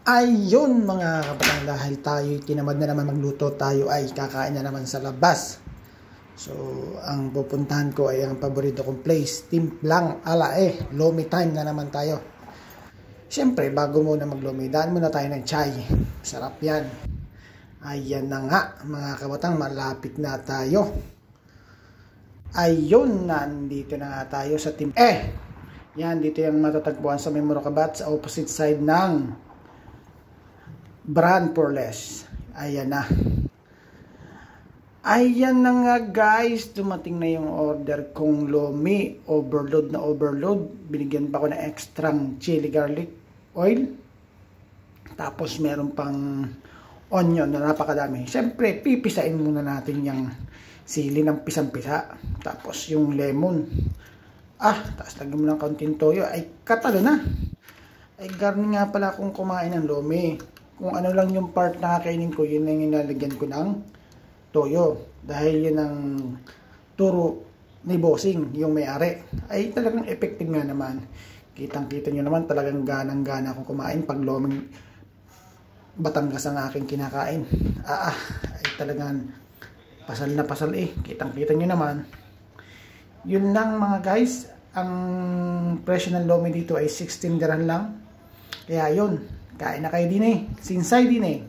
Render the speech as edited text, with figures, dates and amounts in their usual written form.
Ayun mga kapatang, dahil tayo tinamad na naman magluto, tayo ay kakain na naman sa labas. So, ang pupuntahan ko ay ang paborito kong place, Timplang Alae. Lomi time na naman tayo. Siyempre, bago muna maglomi, daan muna tayo ng chai. Sarap yan. Ayan na nga mga kapatang, malapit na tayo. Ayun, nandito na nga tayo sa yan, dito yung matatagpuan sa Memoracabat sa opposite side ng Brand Porles. Ayan na. Ayan na nga guys, dumating na yung order kong lomi. Overload na overload. Binigyan pa ko ng extrang chili garlic oil. Tapos meron pang onion na napakadami. Siyempre, pipisain muna natin yung sili ng pisang-pisa. Tapos yung lemon. Tapos lagyan mo ng kaunting toyo. Ay, katalo na. Ay, garni nga pala akong kumain ng lomi. Kung ano lang yung part na kakainin ko, yun ang inalagyan ko ng toyo. Dahil yun ang turo ni Bossing, yung may-ari. Ay talagang effective nga naman. Kitang-kita nyo naman, talagang ganang-gana akong kumain pag loming Batangas ang aking kinakain. Ay talagang pasal na pasal eh. Kitang-kita nyo naman. Yun lang mga guys. Ang presyo ng lomi dito ay 16 dirham lang. Kaya yun. Kain na kayo din eh. Sinsay din eh.